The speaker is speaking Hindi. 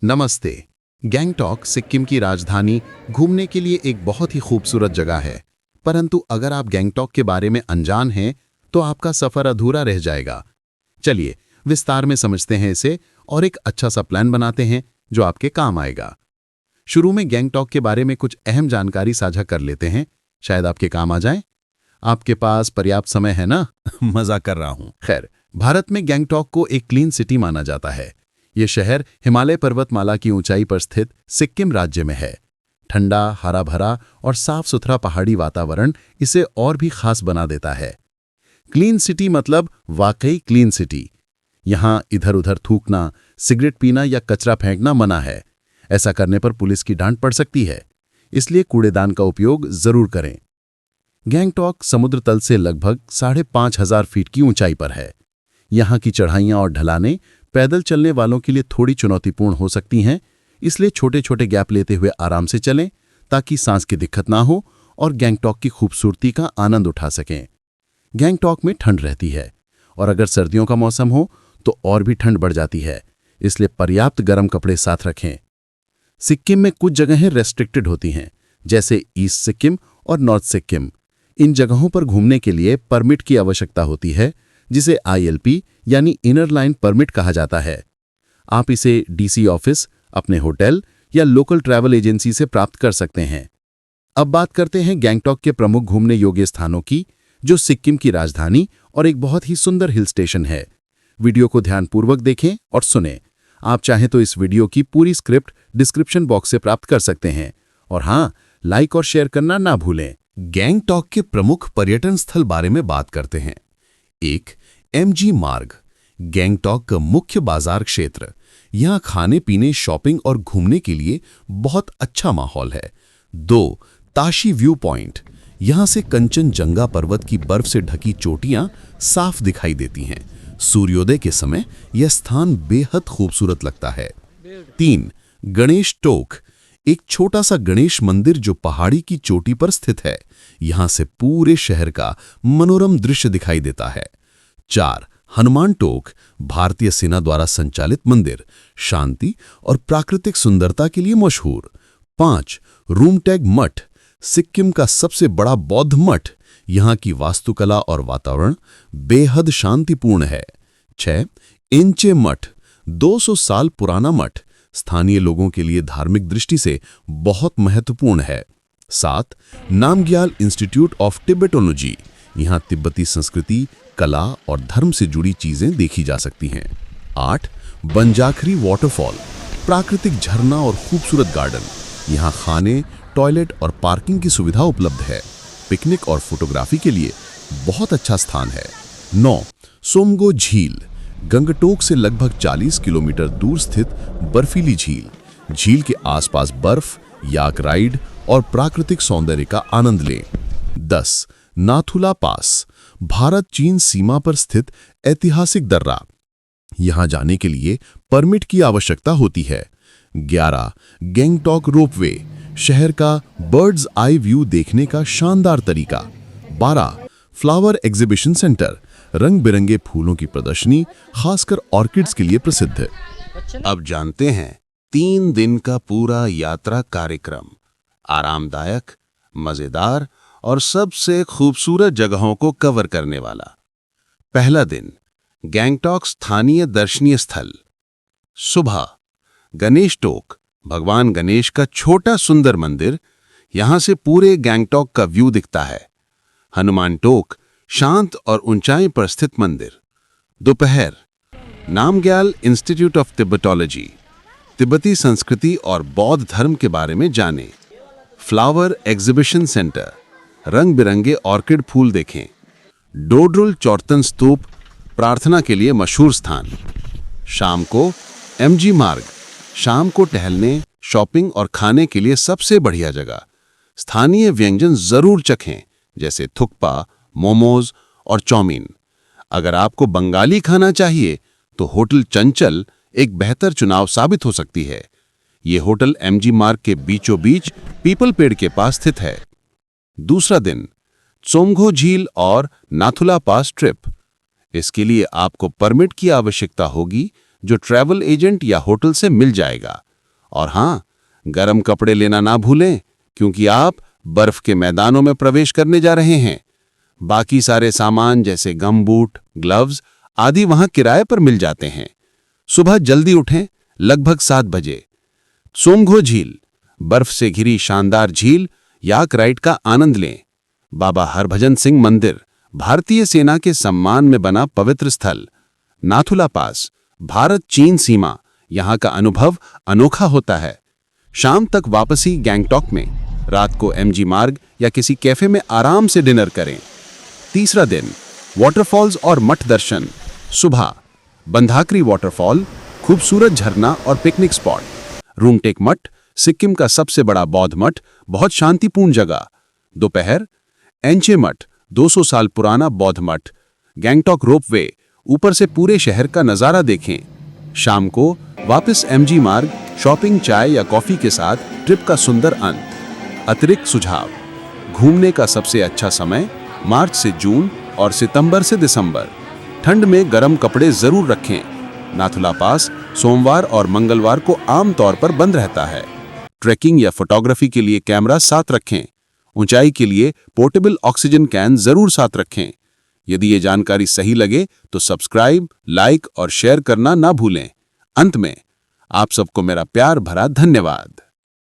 नमस्ते। गैंगटॉक सिक्किम की राजधानी घूमने के लिए एक बहुत ही खूबसूरत जगह है, परंतु अगर आप गैंगटॉक के बारे में अनजान हैं तो आपका सफर अधूरा रह जाएगा। चलिए विस्तार में समझते हैं इसे और एक अच्छा सा प्लान बनाते हैं जो आपके काम आएगा। शुरू में गैंगटॉक के बारे में कुछ अहम जानकारी साझा कर लेते हैं, शायद आपके काम आ जाए। आपके पास पर्याप्त समय है ना? मजाक कर रहा हूं। खैर, भारत में गैंगटॉक को एक क्लीन सिटी माना जाता है। ये शहर हिमालय पर्वतमाला की ऊंचाई पर स्थित सिक्किम राज्य में है। ठंडा, हरा भरा और साफ सुथरा पहाड़ी वातावरण इसे और भी खास बना देता है। क्लीन सिटी मतलब वाकई क्लीन सिटी। यहाँ इधर उधर थूकना, सिगरेट पीना या कचरा फेंकना मना है। ऐसा करने पर पुलिस की डांट पड़ सकती है, इसलिए कूड़ेदान का उपयोग जरूर करें। गैंगटॉक समुद्र तल से लगभग 5,500 फीट की ऊंचाई पर है। यहाँ की चढ़ाइयाँ और ढलानें पैदल चलने वालों के लिए थोड़ी चुनौतीपूर्ण हो सकती हैं, इसलिए छोटे छोटे गैप लेते हुए आराम से चलें ताकि सांस की दिक्कत ना हो और गैंगटॉक की खूबसूरती का आनंद उठा सकें। गैंगटॉक में ठंड रहती है और अगर सर्दियों का मौसम हो तो और भी ठंड बढ़ जाती है, इसलिए पर्याप्त गर्म कपड़े साथ रखें। सिक्किम में कुछ जगहें रेस्ट्रिक्टेड होती हैं, जैसे ईस्ट सिक्किम और नॉर्थ सिक्किम। इन जगहों पर घूमने के लिए परमिट की आवश्यकता होती है, जिसे ILP यानी इनर लाइन परमिट कहा जाता है। आप इसे DC ऑफिस, अपने होटल या लोकल ट्रैवल एजेंसी से प्राप्त कर सकते हैं। अब बात करते हैं गैंगटॉक के प्रमुख घूमने योग्य स्थानों की, जो सिक्किम की राजधानी और एक बहुत ही सुंदर हिल स्टेशन है। वीडियो को ध्यानपूर्वक देखें और सुनें। आप चाहें तो इस वीडियो की पूरी स्क्रिप्ट डिस्क्रिप्शन बॉक्स से प्राप्त कर सकते हैं। और हाँ, लाइक और शेयर करना ना भूलें। गैंगटॉक के प्रमुख पर्यटन स्थल बारे में बात करते हैं। 1. MG मार्ग, गैंगटॉक का मुख्य बाजार क्षेत्र। यहाँ खाने पीने, शॉपिंग और घूमने के लिए बहुत अच्छा माहौल है। 2. ताशी व्यू पॉइंट, यहाँ से कंचनजंगा पर्वत की बर्फ से ढकी चोटियां साफ दिखाई देती हैं। सूर्योदय के समय यह स्थान बेहद खूबसूरत लगता है। 3. गणेश टोक, एक छोटा सा गणेश मंदिर जो पहाड़ी की चोटी पर स्थित है। यहां से पूरे शहर का मनोरम दृश्य दिखाई देता है। 4. हनुमान टोक, भारतीय सेना द्वारा संचालित मंदिर, शांति और प्राकृतिक सुंदरता के लिए मशहूर। 5. रूमटैग मठ, सिक्किम का सबसे बड़ा बौद्ध मठ। यहां की वास्तुकला और वातावरण बेहद शांतिपूर्ण है। 6. इंचे मठ, 200 साल पुराना मठ, स्थानीय लोगों के लिए धार्मिक दृष्टि से बहुत महत्वपूर्ण है। 7. नामग्याल इंस्टीट्यूट ऑफ टिबेटोलॉजी, यहाँ तिब्बती संस्कृति, कला और धर्म से जुड़ी चीजें देखी जा सकती हैं। 8. बंजाखरी वाटरफॉल, प्राकृतिक झरना और खूबसूरत गार्डन, यहाँ खाने, टॉयलेट और पार्किंग की सुविधा उपलब्ध है। पिकनिक और फोटोग्राफी के लिए बहुत अच्छा स्थान है। 9. सोमगो झील, गंगटोक से लगभग 40 किलोमीटर दूर स्थित बर्फीली झील। झील के आसपास बर्फ, याक राइड और प्राकृतिक सौंदर्य का आनंद लें। 10. नाथुला पास, भारत चीन सीमा पर स्थित ऐतिहासिक दर्रा। यहां जाने के लिए परमिट की आवश्यकता होती है। 11. गैंगटॉक रोपवे, शहर का बर्ड्स आई व्यू देखने का शानदार तरीका। 12. फ्लावर एग्जीबिशन सेंटर, रंग बिरंगे फूलों की प्रदर्शनी, खासकर ऑर्किड्स के लिए प्रसिद्ध है। अब जानते हैं 3 दिन का पूरा यात्रा कार्यक्रम, आरामदायक, मजेदार और सबसे खूबसूरत जगहों को कवर करने वाला। पहला दिन, गैंगटॉक स्थानीय दर्शनीय स्थल। सुबह, गणेश टोक, भगवान गणेश का छोटा सुंदर मंदिर, यहां से पूरे गैंगटॉक का व्यू दिखता है। हनुमान टोक, शांत और ऊंचाई पर स्थित मंदिर। दोपहर, नामग्याल इंस्टीट्यूट ऑफ टिबेटोलॉजी, तिब्बती संस्कृति और बौद्ध धर्म के बारे में जानें। फ्लावर एग्जीबिशन सेंटर, रंग बिरंगे ऑर्किड फूल देखें। डोड्रुल चौर्तन स्तूप, प्रार्थना के लिए मशहूर स्थान। शाम को MG मार्ग, शाम को टहलने, शॉपिंग और खाने के लिए सबसे बढ़िया जगह। स्थानीय व्यंजन जरूर चखें, जैसे थुक्पा, मोमोज और चाउमीन। अगर आपको बंगाली खाना चाहिए तो होटल चंचल एक बेहतर चुनाव साबित हो सकती है। ये होटल MG मार्ग के बीचों बीच पीपल पेड़ के पास स्थित है। दूसरा दिन, सोमगो झील और नाथुला पास ट्रिप। इसके लिए आपको परमिट की आवश्यकता होगी, जो ट्रैवल एजेंट या होटल से मिल जाएगा। और हाँ, गर्म कपड़े लेना ना भूलें, क्योंकि आप बर्फ के मैदानों में प्रवेश करने जा रहे हैं। बाकी सारे सामान जैसे गमबूट, ग्लव्स आदि वहां किराए पर मिल जाते हैं। सुबह जल्दी उठें, लगभग 7 बजे। सोमगो झील, बर्फ से घिरी शानदार झील, याक राइड का आनंद लें। बाबा हरभजन सिंह मंदिर, भारतीय सेना के सम्मान में बना पवित्र स्थल। नाथुला पास, भारत चीन सीमा, यहां का अनुभव अनोखा होता है। शाम तक वापसी गैंगटॉक में, रात को एमजी मार्ग या किसी कैफे में आराम से डिनर करें। तीसरा दिन, वाटरफॉल्स और मठ दर्शन। सुबह बंधाकरी वाटरफॉल, खूबसूरत झरना और पिकनिक स्पॉट। रूमटेक मठ, सिक्किम का सबसे बड़ा बौद्ध मठ, बहुत शांतिपूर्ण जगह। दोपहर, एंचे मठ, 200 साल पुराना बौद्ध मठ। गैंगटॉक रोपवे, ऊपर से पूरे शहर का नजारा देखें। शाम को वापस एमजी मार्ग, शॉपिंग, चाय या कॉफी के साथ ट्रिप का सुंदर अंत। अतिरिक्त सुझाव: घूमने का सबसे अच्छा समय मार्च से जून और सितंबर से दिसंबर। ठंड में गर्म कपड़े जरूर रखें। नाथुला पास सोमवार और मंगलवार को आमतौर पर बंद रहता है। ट्रैकिंग या फोटोग्राफी के लिए कैमरा साथ रखें। ऊंचाई के लिए पोर्टेबल ऑक्सीजन कैन जरूर साथ रखें। यदि ये जानकारी सही लगे तो सब्सक्राइब, लाइक और शेयर करना ना भूलें। अंत में आप सबको मेरा प्यार भरा धन्यवाद।